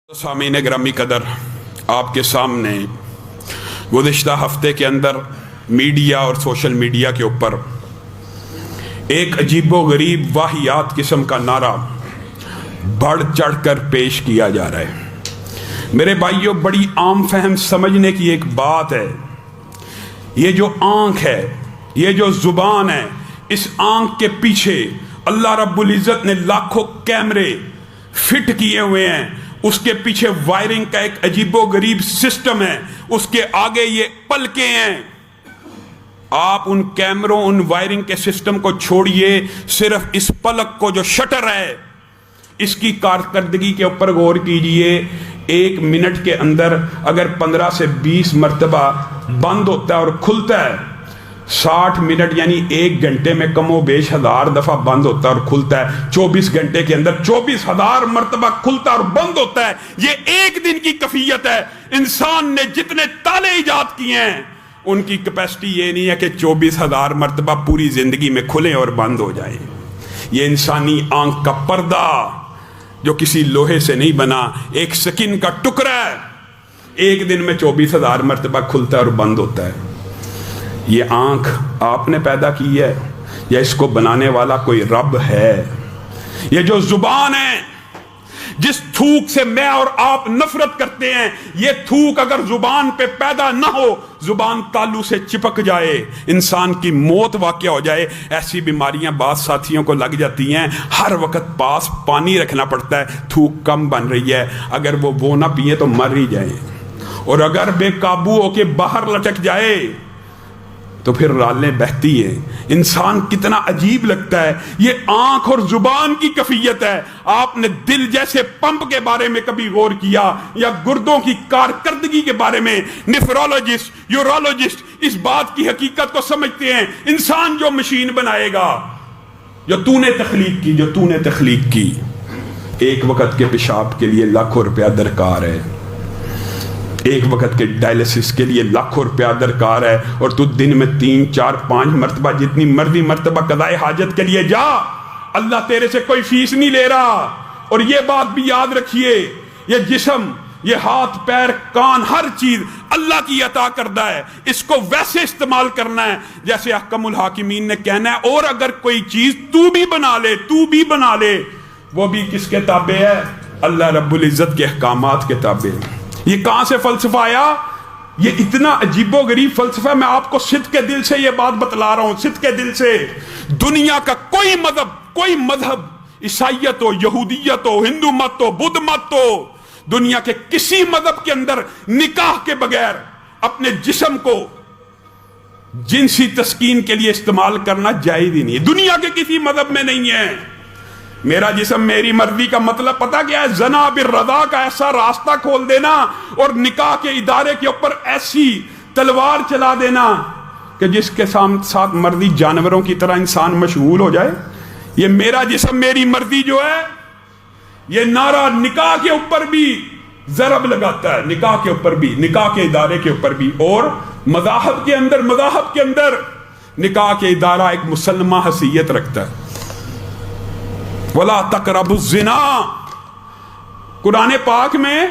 سامعین گرامی قدر، آپ کے سامنے گزشتہ ہفتے کے اندر میڈیا اور سوشل میڈیا کے اوپر ایک عجیب و غریب واہیات قسم کا نعرہ بڑھ چڑھ کر پیش کیا جا رہا ہے۔ میرے بھائیوں، بڑی عام فہم سمجھنے کی ایک بات ہے، یہ جو آنکھ ہے، یہ جو زبان ہے، اس آنکھ کے پیچھے اللہ رب العزت نے لاکھوں کیمرے فٹ کیے ہوئے ہیں، اس کے پیچھے وائرنگ کا ایک عجیب و غریب سسٹم ہے، اس کے آگے یہ پلکیں ہیں۔ آپ ان کیمروں، ان وائرنگ کے سسٹم کو چھوڑیے، صرف اس پلک کو جو شٹر ہے اس کی کارکردگی کے اوپر غور کیجئے۔ 1 منٹ کے اندر اگر 15 سے 20 مرتبہ بند ہوتا ہے اور کھلتا ہے، 60 منٹ یعنی 1 گھنٹے میں کم و بیش 1000 دفعہ بند ہوتا ہے اور کھلتا ہے۔ 24 گھنٹے کے اندر 24,000 مرتبہ کھلتا اور بند ہوتا ہے۔ یہ ایک دن کی کیفیت ہے۔ انسان نے جتنے تالے ایجاد کیے ہیں ان کی کیپیسٹی یہ نہیں ہے کہ 24,000 مرتبہ پوری زندگی میں کھلیں اور بند ہو جائیں۔ یہ انسانی آنکھ کا پردہ جو کسی لوہے سے نہیں بنا، ایک سکن کا ٹکڑا ہے، ایک دن میں 24,000 مرتبہ کھلتا ہے اور بند ہوتا ہے۔ یہ آنکھ آپ نے پیدا کی ہے یا اس کو بنانے والا کوئی رب ہے؟ یہ جو زبان ہے، جس تھوک سے میں اور آپ نفرت کرتے ہیں، یہ تھوک اگر زبان پہ پیدا نہ ہو، زبان تالو سے چپک جائے، انسان کی موت واقع ہو جائے۔ ایسی بیماریاں بعض ساتھیوں کو لگ جاتی ہیں، ہر وقت پاس پانی رکھنا پڑتا ہے، تھوک کم بن رہی ہے، اگر وہ نہ پیے تو مر ہی جائیں، اور اگر بے قابو ہو کے باہر لٹک جائے تو پھر رالیں بہتی ہیں۔ انسان کتنا عجیب لگتا ہے۔ یہ آنکھ اور زبان کی کیفیت ہے۔ آپ نے دل جیسے پمپ کے بارے میں کبھی غور کیا، یا گردوں کی کارکردگی کے بارے میں؟ نیفرولوجسٹ، یورولوجسٹ اس بات کی حقیقت کو سمجھتے ہیں۔ انسان جو مشین بنائے گا، جو تو نے تخلیق کی، ایک وقت کے پیشاب کے لیے لاکھوں روپیہ درکار ہے، ایک وقت کے ڈائلسس کے لیے لاکھوں روپیہ درکار ہے، اور تو دن میں 3 4 5 مرتبہ جتنی مرضی مرتبہ قضائے حاجت کے لیے جا، اللہ تیرے سے کوئی فیس نہیں لے رہا۔ اور یہ بات بھی یاد رکھیے، یہ جسم، یہ ہاتھ پیر کان، ہر چیز اللہ کی عطا کردہ ہے، اس کو ویسے استعمال کرنا ہے جیسے احکم الحاکمین نے کہنا ہے۔ اور اگر کوئی چیز تو بھی بنا لے، وہ بھی کس کے تابع ہے؟ اللہ رب العزت کے احکامات کے تابع ہے۔ یہ کہاں سے فلسفہ آیا؟ یہ اتنا عجیب و غریب فلسفہ، میں آپ کو صدق کے دل سے یہ بات بتلا رہا ہوں، صدق کے دل سے۔ دنیا کا کوئی مذہب، عیسائیت ہو، یہودیت ہو، ہندو مت ہو، بدھ مت ہو، دنیا کے کسی مذہب کے اندر نکاح کے بغیر اپنے جسم کو جنسی تسکین کے لیے استعمال کرنا جائز ہی نہیں ہے۔ دنیا کے کسی مذہب میں نہیں ہے۔ میرا جسم میری مرضی کا مطلب پتہ کیا ہے؟ زنا بالرضا کا ایسا راستہ کھول دینا اور نکاح کے ادارے کے اوپر ایسی تلوار چلا دینا کہ جس کے ساتھ مرضی جانوروں کی طرح انسان مشغول ہو جائے۔ یہ میرا جسم میری مرضی جو ہے، یہ نعرہ نکاح کے اوپر بھی ضرب لگاتا ہے، نکاح کے اوپر بھی، نکاح کے ادارے کے اوپر بھی، اور مذاہب کے اندر نکاح کے ادارہ ایک مسلمہ حیثیت رکھتا ہے۔ وَلَا تَقْرَبُوا الزِّنَا، قرآن پاک میں۔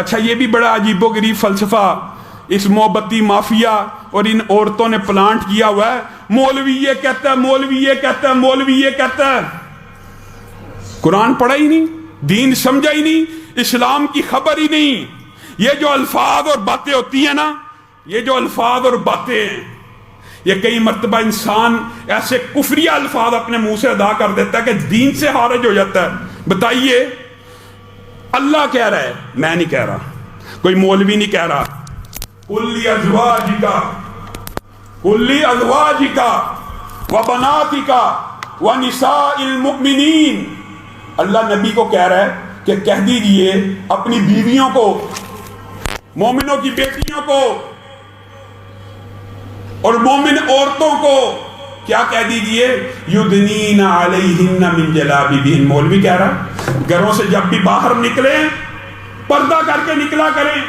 اچھا، یہ بھی بڑا عجیب و غریب فلسفہ اس موبتی مافیا اور ان عورتوں نے پلانٹ کیا ہوا ہے۔ مولوی یہ کہتا ہے، قرآن پڑھا ہی نہیں، دین سمجھا ہی نہیں، اسلام کی خبر ہی نہیں۔ یہ جو الفاظ اور باتیں ہوتی ہیں نا، یہ جو الفاظ اور باتیں ہیں، یہ کئی مرتبہ انسان ایسے کفریہ الفاظ اپنے منہ سے ادا کر دیتا ہے کہ دین سے خارج ہو جاتا ہے۔ بتائیے، اللہ کہہ رہا ہے، میں نہیں کہہ رہا، کوئی مولوی نہیں کہہ رہا، کلی ازواجکا وبناتکا ونساء المؤمنین، اللہ نبی کو کہہ رہا ہے کہ کہہ دیجئے اپنی بیویوں کو، مومنوں کی بیٹیوں کو اور مومن عورتوں کو کیا کہہ دیجئے؟ یدنین علیہن من جلابیبہن۔ مولوی کہہ رہا گھروں سے جب بھی باہر نکلیں پردہ کر کے نکلا کریں،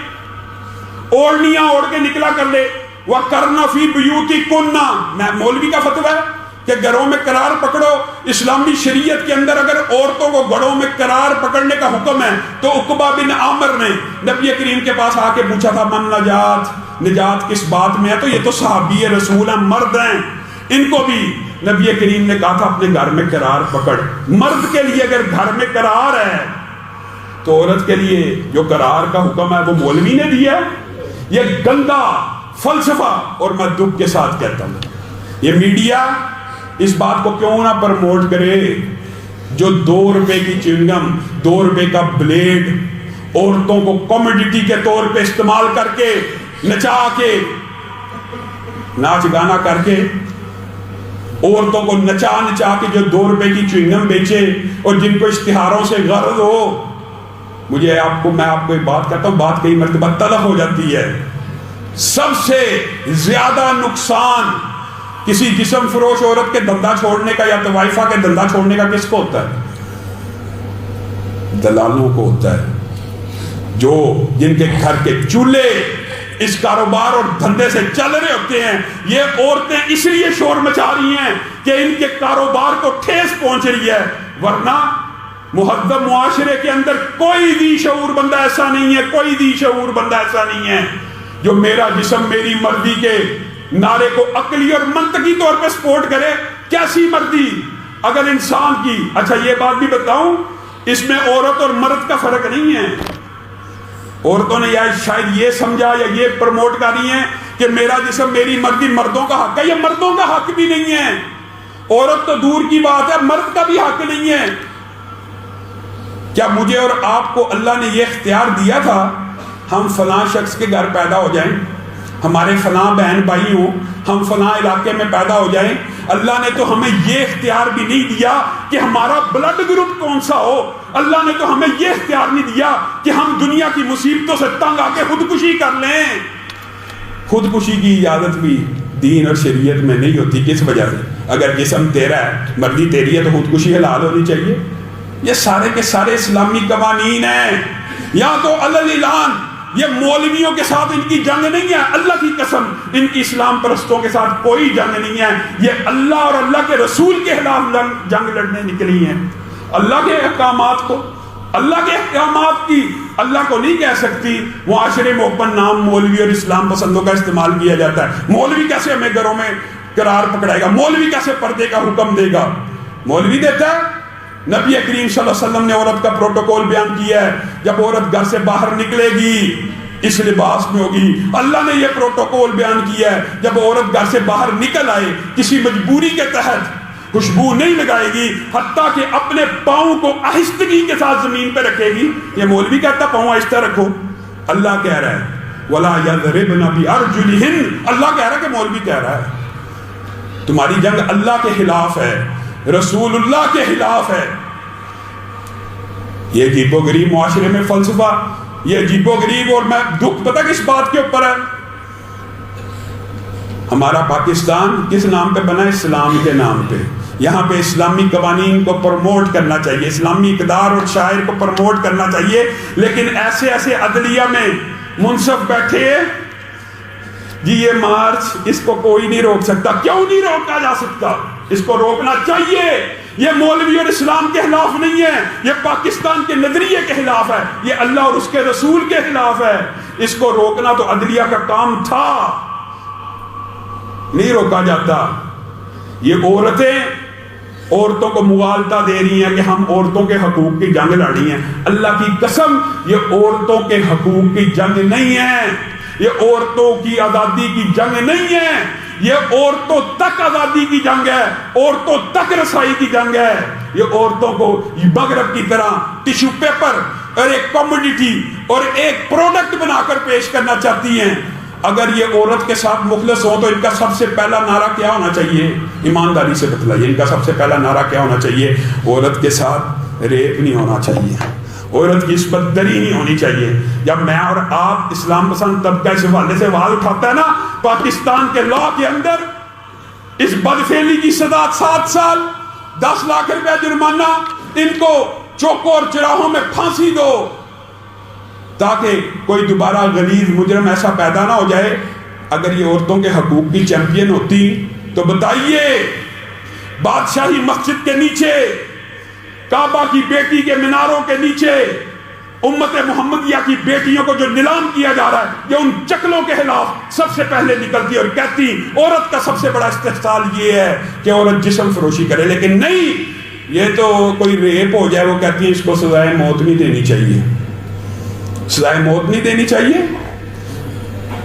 اوڑھنیاں اوڑھ کے نکلا کر لے۔ وَقَرْنَ فِي بُيُوتِكُنَّ، میں مولوی کا فتویٰ ہے، کہ گھروں میں قرار پکڑو. اسلامی شریعت کے اندر اگر عورتوں کو گھروں میں قرار پکڑنے کا حکم ہے تو عقبہ بن عامر نے نبی کریم کے پاس آ کے پوچھا تھا من نجات کس بات میں ہے؟ تو یہ تو صحابی رسول ہیں، مرد ہیں، ان کو بھی نبی کریم نے کہا تھا اپنے گھر میں قرار پکڑ. مرد کے لیے اگر گھر میں قرار ہے تو عورت کے لیے جو قرار کا حکم ہے وہ مولوی نے دیا ہے؟ یہ گندا فلسفہ. اور میں دکھ کے ساتھ کہتا ہوں یہ میڈیا اس بات کو کیوں نہ پروموٹ کرے جو 2 روپے کی چنگم 2 روپے کا بلیڈ عورتوں کو کمیڈیٹی کے طور پہ استعمال کر کے نچا کے ناچ گانا کر کے عورتوں کو نچا کے جو 2 روپے کی چنگم بیچے اور جن کو اشتہاروں سے غرض ہو. میں آپ کو ایک بات کہتا ہوں، بات کئی مرتبہ تلخ ہو جاتی ہے. سب سے زیادہ نقصان کسی جسم فروش عورت کے دھندا چھوڑنے کا یا طوائفہ کے دھندا چھوڑنے کا کس کو ہوتا ہے؟ دلالوں کو ہوتا ہے، جن کے گھر کے چولہے اس کاروبار اور دھندے سے چل رہے ہوتے ہیں. یہ عورتیں اس لیے شور مچا رہی ہیں کہ ان کے کاروبار کو ٹھیس پہنچ رہی ہے، ورنہ مہذب معاشرے کے اندر کوئی ذی شعور بندہ ایسا نہیں ہے، کوئی ذی شعور بندہ ایسا نہیں ہے جو میرا جسم میری مرضی کے نعرے کو عقلی اور منطقی طور پہ سپورٹ کرے. کیسی مرضی اگر انسان کی. اچھا یہ بات بھی بتاؤں، اس میں عورت اور مرد کا فرق نہیں ہے. عورتوں نے شاید یہ سمجھا یا یہ پروموٹ کر رہی ہیں کہ میرا جسم میری مرضی، مردوں کا حق ہے. یہ مردوں کا حق بھی نہیں ہے، عورت تو دور کی بات ہے، مرد کا بھی حق نہیں ہے. کیا مجھے اور آپ کو اللہ نے یہ اختیار دیا تھا ہم فلاں شخص کے گھر پیدا ہو جائیں، ہمارے فلاں بہن بھائی ہوں، ہم فلاں علاقے میں پیدا ہو جائیں؟ اللہ نے تو ہمیں یہ اختیار بھی نہیں دیا کہ ہمارا بلڈ گروپ کون سا ہو. اللہ نے تو ہمیں یہ اختیار نہیں دیا کہ ہم دنیا کی مصیبتوں سے تنگ آ کے خودکشی کر لیں. خودکشی کی اجازت بھی دین اور شریعت میں نہیں ہوتی. کس وجہ سے؟ اگر جسم تیرا ہے، مرضی تیری ہے، تو خودکشی حلال ہونی چاہیے. یہ سارے کے سارے اسلامی قوانین ہیں. یا تو اعلان یہ مولویوں کے ساتھ ان کی جنگ نہیں ہے، اللہ کی قسم ان کی اسلام پرستوں کے ساتھ کوئی جنگ نہیں ہے. یہ اللہ اور اللہ کے رسول کے خلاف جنگ لڑنے نکلی ہیں. اللہ کے احکامات کو، اللہ کے احکامات کی اللہ کو نہیں کہہ سکتی. معاشرے میں اوپن نام مولوی اور اسلام پسندوں کا استعمال کیا جاتا ہے. مولوی کیسے ہمیں گھروں میں قرار پکڑائے گا؟ مولوی کیسے پردے کا حکم دے گا؟ مولوی دیتا ہے. نبی کریم صلی اللہ علیہ وسلم نے عورت کا پروٹوکول بیان کیا ہے، جب عورت گھر سے باہر نکلے گی اس لباس میں ہوگی. اللہ نے یہ پروٹوکول بیان کیا ہے جب عورت گھر سے باہر نکل آئے کسی مجبوری کے تحت خوشبو نہیں لگائے گی، حتیٰ کہ اپنے پاؤں کو آہستگی کے ساتھ زمین پہ رکھے گی. یہ مولوی کہتا پاؤں آہستہ رکھو، اللہ کہہ رہا ہے وَلَا يَضْرِبْنَ بِأَرْجُلِهِنَّ. اللہ کہہ رہا ہے کہ مولوی کہہ رہا ہے. تمہاری جنگ اللہ کے خلاف ہے، رسول اللہ کے خلاف ہے. یہ عجیب و غریب معاشرے میں فلسفہ، یہ عجیب و غریب. اور میں دکھ پتہ کس بات کے اوپر ہے؟ ہمارا پاکستان کس نام پہ بنا؟ اسلام کے نام پہ. یہاں پہ اسلامی قوانین کو پروموٹ کرنا چاہیے، اسلامی اقدار اور شاعر کو پروموٹ کرنا چاہیے، لیکن ایسے عدلیہ میں منصف بیٹھے جی یہ مارچ اس کو کوئی نہیں روک سکتا. کیوں نہیں روکا جا سکتا؟ اس کو روکنا چاہیے. یہ مولوی اور اسلام کے خلاف نہیں ہے، یہ پاکستان کے نظریے کے خلاف ہے، یہ اللہ اور اس کے رسول کے خلاف ہے. اس کو روکنا تو عدلیہ کا کام تھا، نہیں روکا جاتا. یہ عورتوں کو مغالطہ دے رہی ہیں کہ ہم عورتوں کے حقوق کی جنگ لڑی ہیں. اللہ کی قسم یہ عورتوں کے حقوق کی جنگ نہیں ہے، یہ عورتوں کی آزادی کی جنگ نہیں ہے، یہ عورتوں تک آزادی کی جنگ ہے، عورتوں تک رسائی کی جنگ ہے. یہ عورتوں کو مغرب کی طرح ٹیشو پیپر اور ایک کموڈیٹی اور ایک پروڈکٹ بنا کر پیش کرنا چاہتی ہیں. اگر یہ عورت کے ساتھ مخلص ہو تو ان کا سب سے پہلا نعرہ کیا ہونا چاہیے؟ ایمانداری سے بتلائیے، ان کا سب سے پہلا نعرہ کیا ہونا چاہیے؟ عورت کے ساتھ ریپ نہیں ہونا چاہیے، عورت کی عصمت دری نہیں ہونی چاہیے. جب میں اور آپ اسلام پسند طبقہ اس حوالے سے آواز اٹھاتا ہے نا، پاکستان کے لا کے اندر اس بدفعلی کی سزا 7 سال 10 لاکھ روپے جرمانہ، ان کو چوکوں اور چراہوں میں پھانسی دو تاکہ کوئی دوبارہ غلیظ مجرم ایسا پیدا نہ ہو جائے. اگر یہ عورتوں کے حقوق کی چیمپئن ہوتی تو بتائیے بادشاہی مسجد کے نیچے، کعبہ کی بیٹی کے میناروں کے نیچے امت محمدیہ کی بیٹیوں کو جو نیلام کیا جا رہا ہے، یہ ان چکلوں کے خلاف سب سے پہلے نکلتی اور کہتی عورت کا سب سے بڑا استحصال یہ ہے کہ عورت جسم فروشی کرے، لیکن نہیں، یہ تو کوئی ریپ ہو جائے وہ کہتی ہیں اس کو سزائے موت نہیں دینی چاہیے، سزائے موت نہیں دینی چاہیے۔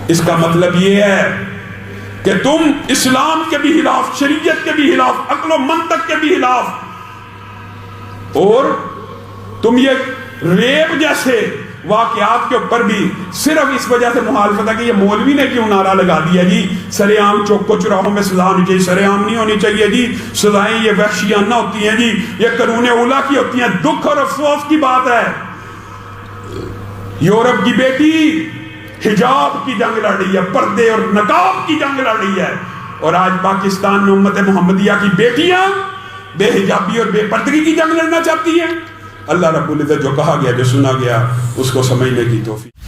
اس کا مطلب یہ ہے کہ تم اسلام کے بھی خلاف، شریعت کے بھی خلاف، عقل و منطق کے بھی خلاف، اور تم یہ ریپ جیسے واقعات کے اوپر بھی صرف اس وجہ سے مخالفت ہے کہ یہ مولوی نے کیوں نعرہ لگا دیا جی سر عام چوکوں چوراہوں میں سزا ہونی چاہیے، سر عام نہیں ہونی چاہیے جی، سزائیں یہ وحشیانہ ہوتی ہیں جی، یہ قانون اولیٰ کی ہوتی ہیں۔ دکھ اور افسوس کی بات ہے، یورپ کی بیٹی حجاب کی جنگ لڑ رہی ہے، پردے اور نقاب کی جنگ لڑ رہی ہے، اور آج پاکستان میں امت محمدیہ کی بیٹیاں بے حجابی اور بے پردگی کی جنگ لڑنا چاہتی ہیں۔ اللہ رب العزت جو کہا گیا، جو سنا گیا، اس کو سمجھنے کی توفیق۔